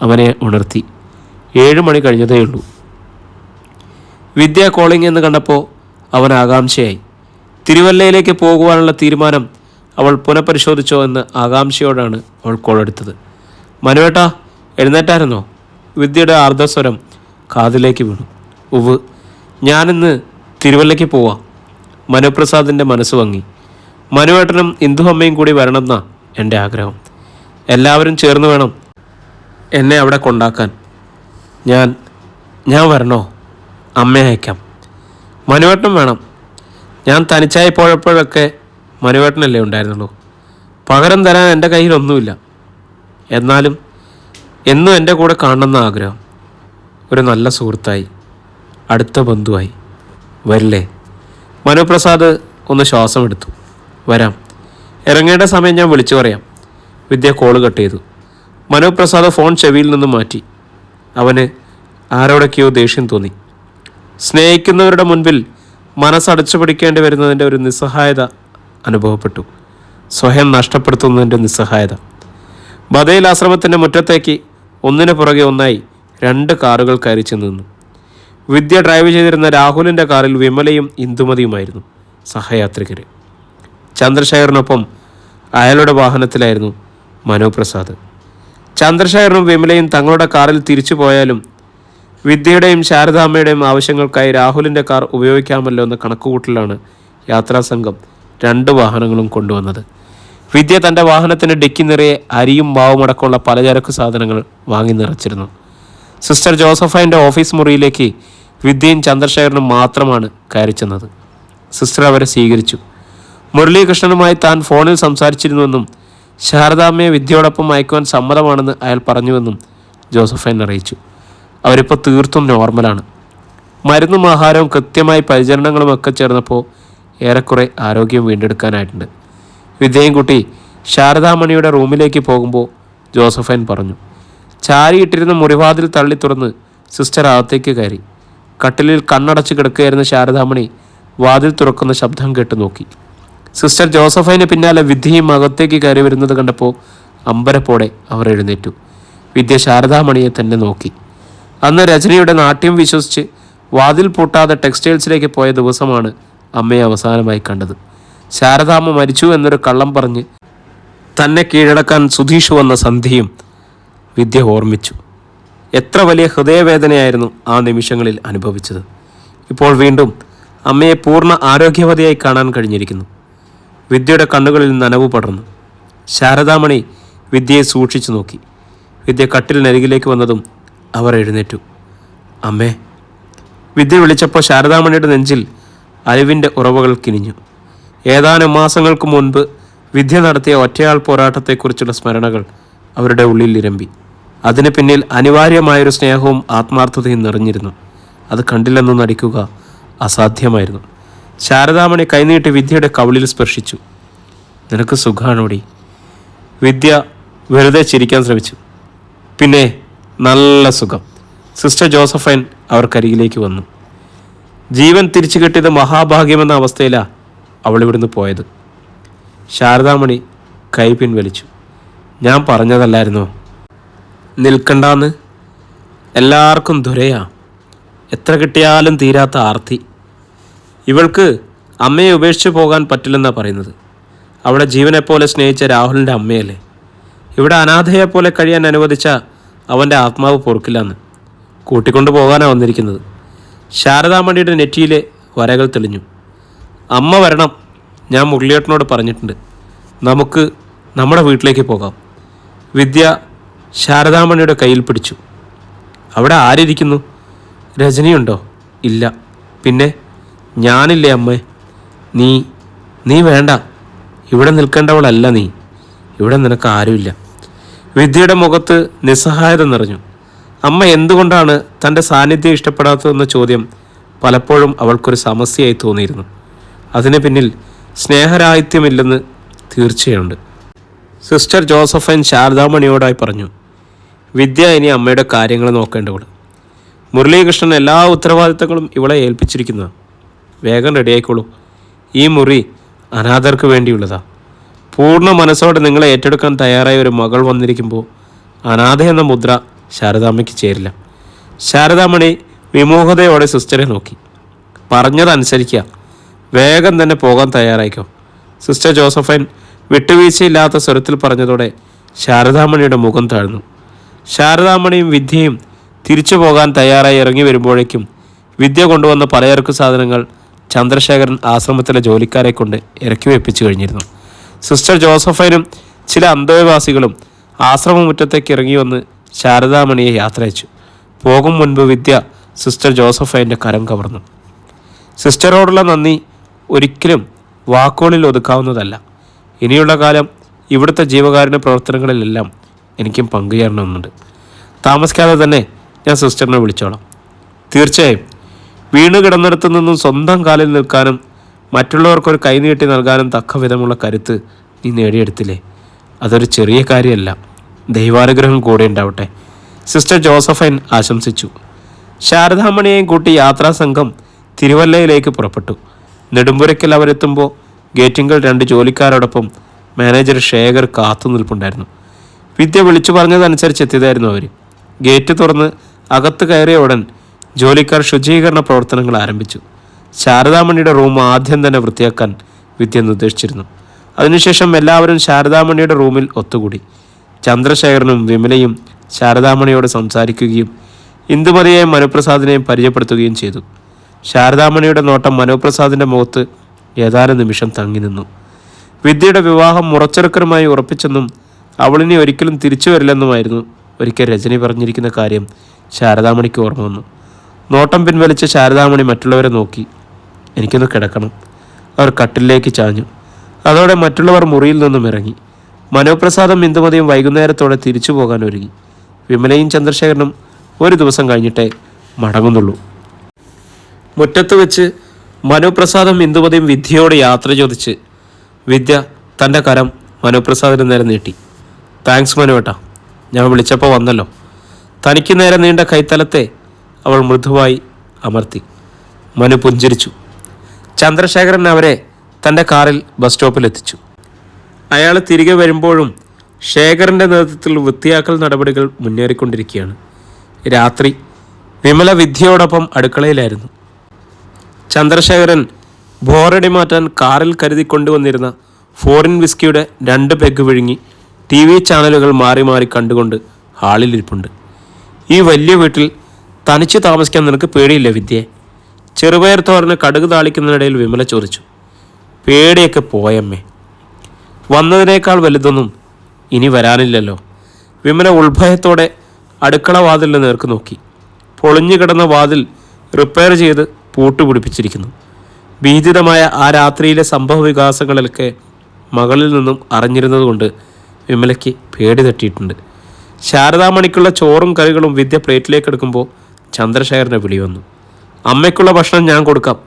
അവനെ ഉണർത്തി. 7 മണി കഴിഞ്ഞതേയുള്ളൂ. വിദ്യ കോളിംഗ് എന്ന് കണ്ടപ്പോൾ അവൻ ആകാംക്ഷയായി. തിരുവല്ലയിലേക്ക് പോകുവാനുള്ള തീരുമാനം അവൾ പുനഃപരിശോധിച്ചോ എന്ന് ആകാംക്ഷയോടാണ് അവൾ കോളെടുത്തത്. മനുവേട്ടാ, എഴുന്നേറ്റായിരുന്നോ? വിദ്യയുടെ ആർദ്രസ്വരം കാതിലേക്ക് വീണു. ഉവ്, ഞാനിന്ന് തിരുവല്ലയ്ക്ക് പോവാം. മനുപ്രസാദിൻ്റെ മനസ്സ് വങ്ങി. മനുവേട്ടനും ഇന്ദു അമ്മയും കൂടി വരണമെന്നാ എൻ്റെ ആഗ്രഹം. എല്ലാവരും ചേർന്ന് വേണം എന്നെ അവിടെ കൊണ്ടാക്കാൻ. ഞാൻ വരണോ? അമ്മയെ അയക്കാം. മനുവേട്ടനും വേണം. ഞാൻ തനിച്ചായി പോയപ്പോഴൊക്കെ മനുവേട്ടനല്ലേ ഉണ്ടായിരുന്നുള്ളൂ. പകരം തരാൻ എൻ്റെ കയ്യിലൊന്നുമില്ല. എന്നാലും എന്നും എൻ്റെ കൂടെ കാണണമെന്ന ആഗ്രഹം. ഒരു നല്ല സുഹൃത്തായി, അടുത്ത ബന്ധുവായി. വരില്ലേ? മനുപ്രസാദ് ഒന്ന് ശ്വാസമെടുത്തു. വരാം. ഇറങ്ങേണ്ട സമയം ഞാൻ വിളിച്ചു പറയാം. വിദ്യ കോള് കട്ട് ചെയ്തു. മനുപ്രസാദ് ഫോൺ ചെവിയിൽ നിന്ന് മാറ്റി. അവന് ആരോടൊക്കെയോ ദേഷ്യം തോന്നി. സ്നേഹിക്കുന്നവരുടെ മുൻപിൽ മനസ്സടച്ചു പിടിക്കേണ്ടി വരുന്നതിൻ്റെ ഒരു നിസ്സഹായത അനുഭവപ്പെട്ടു. സ്വയം നഷ്ടപ്പെടുത്തുന്നതിൻ്റെ നിസ്സഹായത. ബദയിൽ ആശ്രമത്തിൻ്റെ മുറ്റത്തേക്ക് ഒന്നിനു പുറകെ ഒന്നായി 2 കാറുകൾ കയറി ചെന്ന് നിന്നു. വിദ്യ ഡ്രൈവ് ചെയ്തിരുന്ന രാഹുലിൻ്റെ കാറിൽ വിമലയും ഇന്ദുമതിയുമായിരുന്നു സഹയാത്രികർ. ചന്ദ്രശേഖരനൊപ്പം അയാളുടെ വാഹനത്തിലായിരുന്നു മനുപ്രസാദ്. ചന്ദ്രശേഖരനും വിമലയും തങ്ങളുടെ കാറിൽ തിരിച്ചു പോയാലും വിദ്യയുടെയും ശാരദാമ്മയുടെയും ആവശ്യങ്ങൾക്കായി രാഹുലിൻ്റെ കാർ ഉപയോഗിക്കാമല്ലോ എന്ന കണക്കുകൂട്ടലാണ് യാത്രാസംഘം 2 വാഹനങ്ങളും കൊണ്ടുവന്നത്. വിദ്യ തൻ്റെ വാഹനത്തിന് ഡിക്കി നിറയെ അരിയും മാവുമടക്കമുള്ള പലചരക്ക് സാധനങ്ങൾ വാങ്ങി നിറച്ചിരുന്നു. സിസ്റ്റർ ജോസഫൈൻ്റെ ഓഫീസ് മുറിയിലേക്ക് വിദ്യയും ചന്ദ്രശേഖരനും മാത്രമാണ് കയറി ചെന്നത്. സിസ്റ്റർ അവരെ സ്വീകരിച്ചു. മുരളീകൃഷ്ണനുമായി താൻ ഫോണിൽ സംസാരിച്ചിരുന്നുവെന്നും ശാരദാമ്മയെ വിദ്യയോടൊപ്പം അയക്കുവാൻ സമ്മതമാണെന്ന് അയാൾ പറഞ്ഞുവെന്നും ജോസഫൈൻ അറിയിച്ചു. അവരിപ്പോൾ തീർത്തും നോർമലാണ്. മരുന്നും ആഹാരവും കൃത്യമായി പരിചരണങ്ങളും ഒക്കെ ചേർന്നപ്പോൾ ഏറെക്കുറെ ആരോഗ്യം വീണ്ടെടുക്കാനായിട്ടുണ്ട്. വിദ്യയും കുട്ടി ശാരദാമണിയുടെ റൂമിലേക്ക് പോകുമ്പോൾ ജോസഫൈൻ പറഞ്ഞു. ചാരിയിട്ടിരുന്ന മുറിവാതിൽ തള്ളി തുറന്ന് സിസ്റ്റർ അകത്തേക്ക് കയറി. കട്ടിലിൽ കണ്ണടച്ച് കിടക്കുകയായിരുന്ന ശാരദാമണി വാതിൽ തുറക്കുന്ന ശബ്ദം കേട്ട് നോക്കി. സിസ്റ്റർ ജോസഫൈന് പിന്നാലെ വിദ്യയും അകത്തേക്ക് കയറി വരുന്നത് കണ്ടപ്പോൾ അമ്പരപ്പോടെ അവർ എഴുന്നേറ്റു. വിദ്യ ശാരദാമണിയെ തന്നെ നോക്കി. അന്ന് രജനിയുടെ നാട്യം വിശ്വസിച്ച് വാതിൽ പൂട്ടാതെ ടെക്സ്റ്റൈൽസിലേക്ക് പോയ ദിവസമാണ് അമ്മയെ അവസാനമായി കണ്ടത്. ശാരദാമ്മ മരിച്ചു എന്നൊരു കള്ളം പറഞ്ഞ് തന്നെ കീഴടക്കാൻ സുധീഷ് വന്ന സന്ധ്യയും വിദ്യ ഓർമ്മിച്ചു. എത്ര വലിയ ഹൃദയവേദനയായിരുന്നു ആ നിമിഷങ്ങളിൽ അനുഭവിച്ചത്. ഇപ്പോൾ വീണ്ടും അമ്മയെ പൂർണ്ണ ആരോഗ്യവതിയായി കാണാൻ കഴിഞ്ഞിരിക്കുന്നു. വിദ്യയുടെ കണ്ണുകളിൽ നനവ് പടർന്നു. ശാരദാമണി വിദ്യയെ സൂക്ഷിച്ചു നോക്കി. വിദ്യ കട്ടിലിനരികിലേക്ക് വന്നതും അവർ എഴുന്നേറ്റു. അമ്മേ. വിദ്യ വിളിച്ചപ്പോൾ ശാരദാമണിയുടെ നെഞ്ചിൽ അലിവിൻ്റെ ഉറവകൾ കിനിഞ്ഞു. ഏതാനും മാസങ്ങൾക്ക് മുൻപ് വിദ്യ നടത്തിയ ഒറ്റയാൾ പോരാട്ടത്തെക്കുറിച്ചുള്ള സ്മരണകൾ അവരുടെ ഉള്ളിൽ ഇരമ്പി. അതിന് പിന്നിൽ അനിവാര്യമായൊരു സ്നേഹവും ആത്മാർത്ഥതയും നിറഞ്ഞിരുന്നു. അത് കണ്ടില്ലെന്ന് നടിക്കുക അസാധ്യമായിരുന്നു. ശാരദാമണി കൈനീട്ടി വിദ്യയുടെ കവിളിൽ സ്പർശിച്ചു. നിനക്ക് സുഖാണോടി? വിദ്യ വെറുതെ ചിരിക്കാൻ ശ്രമിച്ചു. പിന്നെ നല്ല സുഖം. സിസ്റ്റർ ജോസഫൈൻ അവർക്കരികിലേക്ക് വന്നു. ജീവൻ തിരിച്ചു കിട്ടിയത് മഹാഭാഗ്യമെന്ന അവസ്ഥയിലാണ് അവൾ ഇവിടുന്ന് പോയത്. ശാരദാമണി കൈ പിൻവലിച്ചു. ഞാൻ പറഞ്ഞതല്ലായിരുന്നോ നിൽക്കണ്ടാന്ന്? എല്ലാവർക്കും ദുരയാ. എത്ര കിട്ടിയാലും തീരാത്ത ആർത്തി. ഇവൾക്ക് അമ്മയെ ഉപേക്ഷിച്ച് പോകാൻ പറ്റില്ലെന്നാണ് പറയുന്നത്. അവിടെ ജീവനെപ്പോലെ സ്നേഹിച്ച രാഹുലിൻ്റെ അമ്മയല്ലേ. ഇവിടെ അനാഥയെപ്പോലെ കഴിയാൻ അനുവദിച്ച അവൻ്റെ ആത്മാവ് പൊറുക്കില്ലെന്ന്. കൂട്ടിക്കൊണ്ടു പോകാനാണ് വന്നിരിക്കുന്നത്. ശാരദാമണിയുടെ നെറ്റിയിലെ വരകൾ തെളിഞ്ഞു. അമ്മ വരണം. ഞാൻ മുരളിയേട്ടനോട് പറഞ്ഞിട്ടുണ്ട്. നമുക്ക് നമ്മുടെ വീട്ടിലേക്ക് പോകാം. വിദ്യ ശാരദാമണിയുടെ കയ്യിൽ പിടിച്ചു. അവിടെ ആരിയ്ക്കുന്നു? രജനിയുണ്ടോ? ഇല്ല. പിന്നെ ഞാനില്ലേ അമ്മേ? നീ വേണ്ട. ഇവിടെ നിൽക്കേണ്ടവളല്ല നീ. ഇവിടെ നിനക്ക് ആരുമില്ല. വിദ്യയുടെ മുഖത്ത് നിസ്സഹായത നിറഞ്ഞു. അമ്മ എന്തുകൊണ്ടാണ് തൻ്റെ സാന്നിധ്യം ഇഷ്ടപ്പെടാത്തതെന്ന ചോദ്യം പലപ്പോഴും അവൾക്കൊരു സമസ്യയായി തോന്നിയിരുന്നു. അതിന് പിന്നിൽ സ്നേഹരാഹിത്യമില്ലെന്ന് തീർച്ചയുണ്ട്. സിസ്റ്റർ ജോസഫൈൻ ശാരദാമണിയോടായി പറഞ്ഞു. വിദ്യ ഇനി അമ്മയുടെ കാര്യങ്ങൾ നോക്കേണ്ടവൾ. മുരളീകൃഷ്ണൻ എല്ലാ ഉത്തരവാദിത്തങ്ങളും ഇവളെ ഏൽപ്പിച്ചിരിക്കുന്നു. വേഗം റെഡിയായിക്കോളൂ. ഈ മുറി അനാഥർക്ക് വേണ്ടിയുള്ളതാ. പൂർണ്ണ മനസ്സോടെ നിങ്ങളെ ഏറ്റെടുക്കാൻ തയ്യാറായ ഒരു മകൾ വന്നിരിക്കുമ്പോൾ അനാഥ എന്ന മുദ്ര ശാരദാമ്മയ്ക്ക് ചേരില്ല. ശാരദാമണി വിമോഹതയോടെ സിസ്റ്ററെ നോക്കി. പറഞ്ഞതനുസരിക്കുക. വേഗം തന്നെ പോകാൻ തയ്യാറായിക്കോ. സിസ്റ്റർ ജോസഫൈൻ വിട്ടുവീഴ്ചയില്ലാത്ത സ്വരത്തിൽ പറഞ്ഞതോടെ ശാരദാമണിയുടെ മുഖം താഴ്ന്നു. ശാരദാമണിയും വിദ്യയും തിരിച്ചു പോകാൻ തയ്യാറായി ഇറങ്ങി വരുമ്പോഴേക്കും വിദ്യ കൊണ്ടുവന്ന പലചരക്ക് സാധനങ്ങൾ ചന്ദ്രശേഖരൻ ആശ്രമത്തിലെ ജോലിക്കാരെ കൊണ്ട് ഇറക്കി വെപ്പിച്ചു കഴിഞ്ഞിരുന്നു. സിസ്റ്റർ ജോസഫൈനും ചില അന്തേവാസികളും ആശ്രമമുറ്റത്തേക്ക് ഇറങ്ങി വന്ന് ശാരദാമണിയെ യാത്ര അയച്ചു. പോകും മുൻപ് വിദ്യ സിസ്റ്റർ ജോസഫൈൻ്റെ കരം കവർന്നു. സിസ്റ്ററോടുള്ള നന്ദി ഒരിക്കലും വാക്കുകളിൽ ഒതുക്കാവുന്നതല്ല. ഇനിയുള്ള കാലം ഇവിടുത്തെ ജീവകാരുണ്യ പ്രവർത്തനങ്ങളിലെല്ലാം എനിക്കും പങ്കുചേരണമെന്നുണ്ട്. താമസിക്കാതെ തന്നെ ഞാൻ സിസ്റ്ററിനെ വിളിച്ചോളാം. തീർച്ചയായും. വീണ് കിടന്നിടത്തു നിന്നും സ്വന്തം കാലിൽ നിൽക്കാനും മറ്റുള്ളവർക്കൊരു കൈനീട്ടി നൽകാനും തക്ക വിധമുള്ള കരുത്ത് നീ നേടിയെടുത്തില്ലേ? അതൊരു ചെറിയ കാര്യമല്ല. ദൈവാനുഗ്രഹം കൂടെ ഉണ്ടാവട്ടെ. സിസ്റ്റർ ജോസഫൈൻ ആശംസിച്ചു. ശാരദാമണിയെയും കൂട്ടി യാത്രാസംഘം തിരുവല്ലയിലേക്ക് പുറപ്പെട്ടു. നെടുമ്പുരയ്ക്കൽ അവരെത്തുമ്പോൾ ഗേറ്റിങ്കൽ 2 ജോലിക്കാരോടൊപ്പം മാനേജർ ശേഖർ കാത്തു നിൽപ്പുണ്ടായിരുന്നു. വിദ്യ വിളിച്ചു പറഞ്ഞതനുസരിച്ച് എത്തിയതായിരുന്നു അവർ. ഗേറ്റ് തുറന്ന് അകത്ത് കയറിയ ഉടൻ ജോലിക്കാർ ശുചീകരണ പ്രവർത്തനങ്ങൾ ആരംഭിച്ചു. ശാരദാമണിയുടെ റൂം ആദ്യം തന്നെ വൃത്തിയാക്കാൻ വിദ്യ നിർദ്ദേശിച്ചിരുന്നു. അതിനുശേഷം എല്ലാവരും ശാരദാമണിയുടെ റൂമിൽ ഒത്തുകൂടി. ചന്ദ്രശേഖരനും വിമലയും ശാരദാമണിയോട് സംസാരിക്കുകയും ഇന്ദുമതിയെയും മനുപ്രസാദിനെയും പരിചയപ്പെടുത്തുകയും ചെയ്തു. ശാരദാമണിയുടെ നോട്ടം മനുപ്രസാദിൻ്റെ മുഖത്ത് ഏതാനും നിമിഷം തങ്ങി നിന്നു. വിദ്യയുടെ വിവാഹം മുറച്ചെറുക്കനുമായി ഉറപ്പിച്ചെന്നും അവളിനി ഒരിക്കലും തിരിച്ചു വരില്ലെന്നുമായിരുന്നു ഒരിക്കൽ രജനി പറഞ്ഞിരിക്കുന്ന കാര്യം ശാരദാമണിക്ക് ഓർമ്മ വന്നു. നോട്ടം പിൻവലിച്ച ശാരദാമണി മറ്റുള്ളവരെ നോക്കി. എനിക്കൊന്ന് കിടക്കണം. അവർ കട്ടിലേക്ക് ചാഞ്ഞു. അതോടെ മറ്റുള്ളവർ മുറിയിൽ നിന്നും ഇറങ്ങി. മനുപ്രസാദും ഇന്ദുമതിയും വൈകുന്നേരത്തോടെ തിരിച്ചു പോകാൻ ഒരുങ്ങി. വിമലയും ചന്ദ്രശേഖരനും ഒരു ദിവസം കഴിഞ്ഞിട്ടേ മടങ്ങുന്നുള്ളൂ. മുറ്റത്ത് വെച്ച് മനുപ്രസാദും ഇന്ദുമതിയും വിദ്യയോട് യാത്ര ചോദിച്ച് വിദ്യ തൻ്റെ കരം മനുപ്രസാദിന് നേരെ നീട്ടി. താങ്ക്സ് മനുവേട്ടാ, ഞാൻ വിളിച്ചപ്പോൾ വന്നല്ലോ. തനിക്ക് നേരെ നീണ്ട കൈത്തലത്തെ അവൾ മൃദുവായി അമർത്തി. മനു പുഞ്ചിരിച്ചു. ചന്ദ്രശേഖരൻ അവരെ തൻ്റെ കാറിൽ ബസ് സ്റ്റോപ്പിലെത്തിച്ചു. അയാൾ തിരികെ വരുമ്പോഴും ശേഖരൻ്റെ നേതൃത്വത്തിൽ വൃത്തിയാക്കൽ നടപടികൾ മുന്നേറിക്കൊണ്ടിരിക്കുകയാണ്. രാത്രി വിമല വിദ്യയോടൊപ്പം അടുക്കളയിലായിരുന്നു. ചന്ദ്രശേഖരൻ ബോറടി മാറ്റാൻ കാറിൽ കരുതി കൊണ്ടുവന്നിരുന്ന ഫോറിൻ വിസ്കിയുടെ 2 പെഗ് വിഴുങ്ങി TV ചാനലുകൾ മാറി മാറി കണ്ടുകൊണ്ട് ഹാളിലിരിപ്പുണ്ട്. ഈ വലിയ വീട്ടിൽ തനിച്ച് താമസിക്കാൻ നിനക്ക് പേടിയില്ല വിദ്യയെ? ചെറുപയർ തോരന് കടുക് താളിക്കുന്നതിനിടയിൽ വിമല ചോദിച്ചു. പേടിയൊക്കെ പോയമ്മേ, വന്നതിനേക്കാൾ വലുതൊന്നും ഇനി വരാനില്ലല്ലോ. വിമല ഉൾഭയത്തോടെ അടുക്കള വാതിലിന് നേർക്ക് നോക്കി. പൊളിഞ്ഞു കിടന്ന വാതിൽ റിപ്പയർ ചെയ്ത് പൂട്ടുപിടിപ്പിച്ചിരിക്കുന്നു. ഭീതിതമായ ആ രാത്രിയിലെ സംഭവ വികാസങ്ങളിലൊക്കെ മകളിൽ നിന്നും അറിഞ്ഞിരുന്നതുകൊണ്ട് വിമലയ്ക്ക് പേടി തട്ടിയിട്ടുണ്ട്. ശാരദാമണിക്കുള്ള ചോറും കറികളും വിദ്യ പ്ലേറ്റിലേക്ക് എടുക്കുമ്പോൾ ചന്ദ്രശേഖരനെ വിളി വന്നു. അമ്മയ്ക്കുള്ള ഭക്ഷണം ഞാൻ കൊടുക്കാം,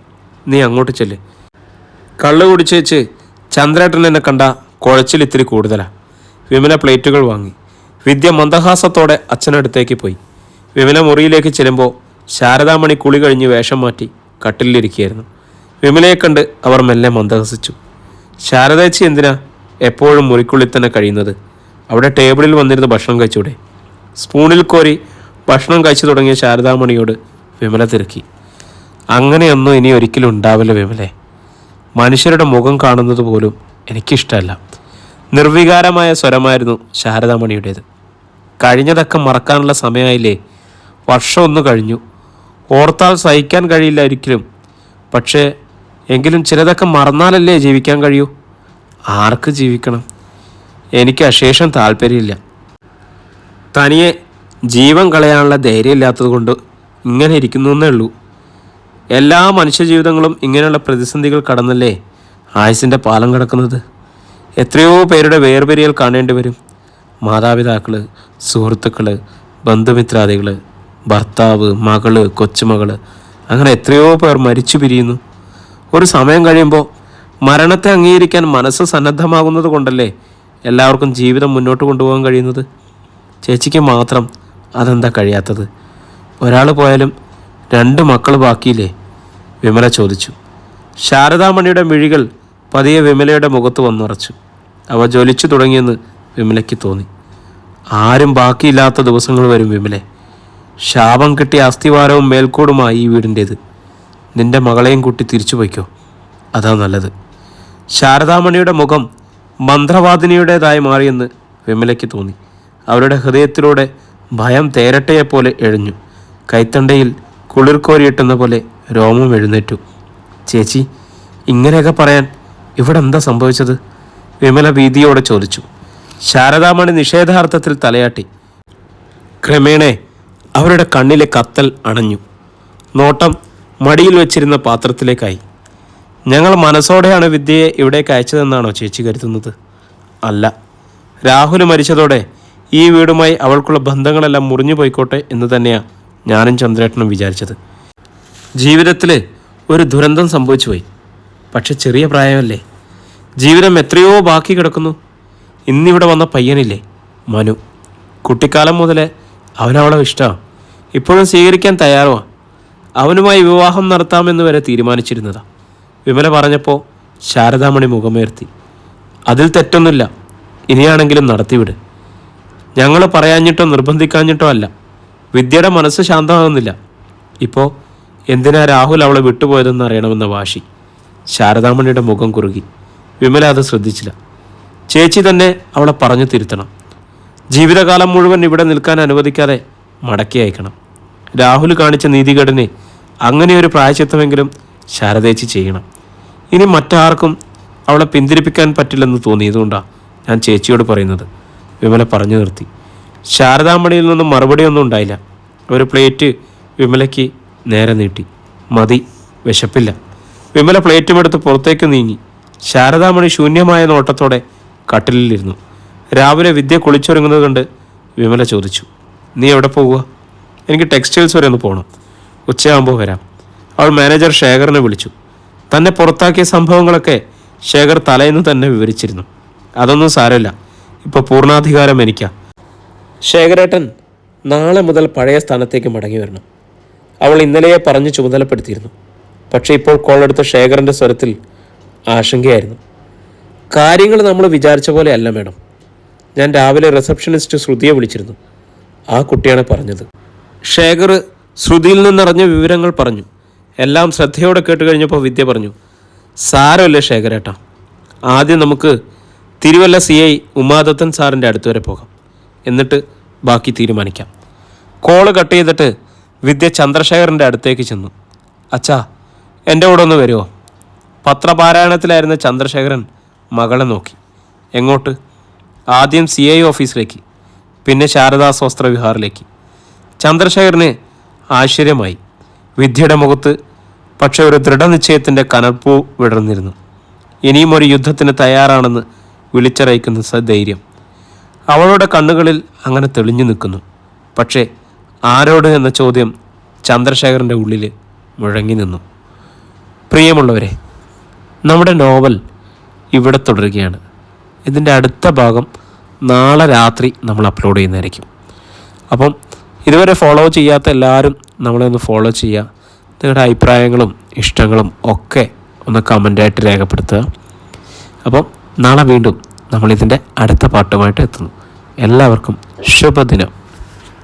നീ അങ്ങോട്ട് ചെല്ല്. കള്ള് കുടിച്ചേച്ച് ചന്ദ്രേട്ടൻ എന്നെ കണ്ട കുഴച്ചിൽ ഇത്തിരി കൂടുതലാണ്. വിമല പ്ലേറ്റുകൾ വാങ്ങി. വിദ്യ മന്ദഹാസത്തോടെ അച്ഛനടുത്തേക്ക് പോയി. വിമല മുറിയിലേക്ക് ചെല്ലുമ്പോൾ ശാരദാമണി കുളി കഴിഞ്ഞ് വേഷം മാറ്റി കട്ടിലിരിക്കുകയായിരുന്നു. വിമലയെ കണ്ട് അവർ മെല്ലെ മന്ദഹസിച്ചു. ശാരദേച്ചി എന്തിനാ എപ്പോഴും മുറിക്കുള്ളിൽ തന്നെ കഴിയുന്നത്? അവിടെ ടേബിളിൽ വന്നിരുന്ന് ഭക്ഷണം കഴിച്ചൂടെ? സ്പൂണിൽ കോരി ഭക്ഷണം കഴിച്ചു തുടങ്ങിയ ശാരദാമണിയോട് വിമല തിരക്കി. അങ്ങനെയൊന്നും ഇനി ഒരിക്കലും ഉണ്ടാവില്ല വിമലെ. മനുഷ്യരുടെ മുഖം കാണുന്നത് പോലും എനിക്കിഷ്ടമല്ല. നിർവികാരമായ സ്വരമായിരുന്നു ശാരദാമണിയുടേത്. കഴിഞ്ഞതൊക്കെ മറക്കാനുള്ള സമയമായില്ലേ? വർഷമൊന്നു കഴിഞ്ഞു. ഓർത്താൽ സഹിക്കാൻ കഴിയില്ല ഒരിക്കലും. പക്ഷേ എങ്കിലും ചിലതൊക്കെ മറന്നാലല്ലേ ജീവിക്കാൻ കഴിയൂ? ആർക്ക് ജീവിക്കണം? എനിക്ക് അശേഷം താല്പര്യമില്ല. തനിയെ ജീവൻ കളയാനുള്ള ധൈര്യമില്ലാത്തത് കൊണ്ട് ഇങ്ങനെ ഇരിക്കുന്നു എന്നേ ഉള്ളൂ. എല്ലാ മനുഷ്യജീവിതങ്ങളും ഇങ്ങനെയുള്ള പ്രതിസന്ധികൾ കടന്നല്ലേ ആയുസിൻ്റെ പാലം കിടക്കുന്നത്. എത്രയോ പേരുടെ വേർപിരിയൽ കാണേണ്ടി വരും. മാതാപിതാക്കൾ, സുഹൃത്തുക്കൾ, ബന്ധുമിത്രാദികൾ, ഭർത്താവ്, മകള്, കൊച്ചുമകള്, അങ്ങനെ എത്രയോ പേർ മരിച്ചു പിരിയുന്നു. ഒരു സമയം കഴിയുമ്പോൾ മരണത്തെ അംഗീകരിക്കാൻ മനസ്സ് സന്നദ്ധമാകുന്നത് കൊണ്ടല്ലേ എല്ലാവർക്കും ജീവിതം മുന്നോട്ട് കൊണ്ടുപോകാൻ കഴിയുന്നത്. ചേച്ചിക്ക് മാത്രം അതെന്താ കഴിയാത്തത്? ഒരാൾ പോയാലും 2 മക്കൾ ബാക്കിയില്ലേ? വിമല ചോദിച്ചു. ശാരദാമണിയുടെ മിഴികൾ പതിയെ വിമലയുടെ മുഖത്ത് വന്നുറച്ചു. അവ ജ്വലിച്ചു തുടങ്ങിയെന്ന് വിമലയ്ക്ക് തോന്നി. ആരും ബാക്കിയില്ലാത്ത ദിവസങ്ങൾ വരും വിമലെ. ശാപം കിട്ടിയ അസ്ഥിവാരവും മേൽക്കൂടുമായി ഈ വീടിൻ്റേത്. നിന്റെ മകളെയും കൂട്ടി തിരിച്ചു പോയിക്കോ, അതാ നല്ലത്. ശാരദാമണിയുടെ മുഖം മന്ത്രവാദിനിയുടേതായി മാറിയെന്ന് വിമലയ്ക്ക് തോന്നി. അവരുടെ ഹൃദയത്തിലൂടെ ഭയം തേരട്ടയെപ്പോലെ എഴഞ്ഞു. കൈത്തണ്ടയിൽ കുളിർക്കോരിയിട്ടെന്ന പോലെ രോമം എഴുന്നേറ്റു. ചേച്ചി, ഇങ്ങനെയൊക്കെ പറയാൻ ഇവിടെ എന്താ സംഭവിച്ചത്? വിമല ഭീതിയോടെ ചോദിച്ചു. ശാരദാമണി നിഷേധാർത്ഥത്തിൽ തലയാട്ടി. ക്രമേണ അവരുടെ കണ്ണിലെ കത്തൽ അണഞ്ഞു. നോട്ടം മടിയിൽ വെച്ചിരുന്ന പാത്രത്തിലേക്കായി. ഞങ്ങൾ മനസ്സോടെയാണ് വിദ്യയെ ഇവിടേക്ക് അയച്ചതെന്നാണോ ചേച്ചി കരുതുന്നത്? അല്ല, രാഹുൽ മരിച്ചതോടെ ഈ വീടുമായി അവൾക്കുള്ള ബന്ധങ്ങളെല്ലാം മുറിഞ്ഞു പോയിക്കോട്ടെ എന്ന് തന്നെയാണ് ഞാനും ചന്ദ്രേട്ടനും വിചാരിച്ചത്. ജീവിതത്തിൽ ഒരു ദുരന്തം സംഭവിച്ചു പോയി. പക്ഷെ ചെറിയ പ്രായമല്ലേ, ജീവിതം എത്രയോ ബാക്കി കിടക്കുന്നു. ഇന്നിവിടെ വന്ന പയ്യനില്ലേ മനു, കുട്ടിക്കാലം മുതലേ അവനവളെ ഇഷ്ടമാണ്. ഇപ്പോഴും സ്വീകരിക്കാൻ തയ്യാറുമാണ്. അവനുമായി വിവാഹം നടത്താമെന്ന് വരെ തീരുമാനിച്ചിരുന്നതാ. വിമല പറഞ്ഞപ്പോൾ ശാരദാമണി മുഖമുയർത്തി. അതിൽ തെറ്റൊന്നുമില്ല, ഇനിയാണെങ്കിലും നടത്തിവിട്. ഞങ്ങൾ പറയാഞ്ഞിട്ടോ നിർബന്ധിക്കാഞ്ഞിട്ടോ അല്ല. വിദ്യയുടെ മനസ്സ് ശാന്തമാകുന്നില്ല. ഇപ്പോൾ എന്തിനാ രാഹുൽ അവളെ വിട്ടുപോയതെന്ന് അറിയണമെന്ന വാശി. ശാരദാമണിയുടെ മുഖം കുറുകി. വിമല അത് ശ്രദ്ധിച്ചില്ല. ചേച്ചി തന്നെ അവളെ പറഞ്ഞു തിരുത്തണം. ജീവിതകാലം മുഴുവൻ ഇവിടെ നിൽക്കാൻ അനുവദിക്കാതെ മടക്കി അയക്കണം. രാഹുൽ കാണിച്ച നീതികേടിനെ അങ്ങനെയൊരു പ്രായശ്ചിത്തമെങ്കിലും ശാരദേച്ചി ചെയ്യണം. ഇനി മറ്റാർക്കും അവളെ പിന്തിരിപ്പിക്കാൻ പറ്റില്ലെന്ന് തോന്നിയതുകൊണ്ടാണ് ഞാൻ ചേച്ചിയോട് പറയുന്നത്. വിമല പറഞ്ഞു നിർത്തി. ശാരദാമണിയിൽ നിന്നും മറുപടിയൊന്നും ഉണ്ടായില്ല. ഒരു പ്ലേറ്റ് വിമലയ്ക്ക് നേരെ നീട്ടി. മതി, വിശപ്പില്ല. വിമല പ്ലേറ്റുമെടുത്ത് പുറത്തേക്ക് നീങ്ങി. ശാരദാമണി ശൂന്യമായ നോട്ടത്തോടെ കട്ടിലിരുന്നു. രാവിലെ വിദ്യ കുളിച്ചൊരുങ്ങുന്നത് കണ്ട് വിമല ചോദിച്ചു. നീ എവിടെ പോവുക? എനിക്ക് ടെക്സ്റ്റൈൽസ് വരെ ഒന്ന് പോകണം. ഉച്ചയാകുമ്പോൾ വരാം. അവൾ മാനേജർ ശേഖറിനെ വിളിച്ചു. തന്നെ പുറത്താക്കിയ സംഭവങ്ങളൊക്കെ ശേഖർ തലേന്ന് തന്നെ വിവരിച്ചിരുന്നു. അതൊന്നും സാരമില്ല, ഇപ്പോൾ പൂർണ്ണാധികാരം എനിക്കാ. ശേഖരേട്ടൻ നാളെ മുതൽ പഴയ സ്ഥാനത്തേക്ക് മടങ്ങി വരണം. അവൾ ഇന്നലെയെ പറഞ്ഞ് ചുമതലപ്പെടുത്തിയിരുന്നു. പക്ഷേ ഇപ്പോൾ കോളെടുത്ത ശേഖറിൻ്റെ സ്വരത്തിൽ ആശങ്കയായിരുന്നു. കാര്യങ്ങൾ നമ്മൾ വിചാരിച്ച പോലെ അല്ല മാഡം. ഞാൻ രാവിലെ റിസപ്ഷനിസ്റ്റ് ശ്രുതിയെ വിളിച്ചിരുന്നു. ആ കുട്ടിയാണ് പറഞ്ഞത്. ശേഖർ ശ്രുതിയിൽ നിന്നറിഞ്ഞ വിവരങ്ങൾ പറഞ്ഞു. എല്ലാം ശ്രദ്ധയോടെ കേട്ട് കഴിഞ്ഞപ്പോൾ വിദ്യ പറഞ്ഞു, സാരമല്ലേ ശേഖരേട്ടാ, ആദ്യം നമുക്ക് തിരുവല്ല CI ഉമാദത്തൻ സാറിൻ്റെ അടുത്ത് വരെ പോകാം, എന്നിട്ട് ബാക്കി തീരുമാനിക്കാം. കോള് കട്ട് ചെയ്തിട്ട് വിദ്യ ചന്ദ്രശേഖരൻ്റെ അടുത്തേക്ക് ചെന്നു. അച്ഛാ, എൻ്റെ കൂടെ ഒന്ന് വരുമോ? പത്രപാരായണത്തിലായിരുന്ന ചന്ദ്രശേഖരൻ മകളെ നോക്കി. എങ്ങോട്ട്? ആദ്യം CI ഓഫീസിലേക്ക്, പിന്നെ ശാരദാസ് വസ്ത്രവിഹാറിലേക്ക്. ചന്ദ്രശേഖരന് ആശ്ചര്യമായി. വിദ്യയുടെ മുഖത്ത് പക്ഷെ ഒരു ദൃഢനിശ്ചയത്തിൻ്റെ കനൽപ്പൂ വിടർന്നിരുന്നു. ഇനിയും ഒരു യുദ്ധത്തിന് തയ്യാറാണെന്ന് വിളിച്ചറിയിക്കുന്ന ധൈര്യം അവളുടെ കണ്ണുകളിൽ അങ്ങനെ തെളിഞ്ഞു നിൽക്കുന്നു. പക്ഷേ ആരോട് എന്ന ചോദ്യം ചന്ദ്രശേഖരൻ്റെ ഉള്ളിൽ മുഴങ്ങി നിന്നു. പ്രിയമുള്ളവരെ, നമ്മുടെ നോവൽ ഇവിടെ തുടരുകയാണ്. ഇതിൻ്റെ അടുത്ത ഭാഗം നാളെ രാത്രി നമ്മൾ അപ്ലോഡ് ചെയ്യുന്നതായിരിക്കും. അപ്പം ഇതുവരെ ഫോളോ ചെയ്യാത്ത എല്ലാവരും നമ്മളെ ഒന്ന് ഫോളോ ചെയ്യുക. നിങ്ങളുടെ അഭിപ്രായങ്ങളും ഇഷ്ടങ്ങളും ഒക്കെ ഒന്ന് കമൻ്റായിട്ട് രേഖപ്പെടുത്തുക. അപ്പം നാളെ വീണ്ടും നമ്മളിതിൻ്റെ അടുത്ത പാട്ടുമായിട്ട് എത്തുന്നു. എല്ലാവർക്കും ശുഭദിനം.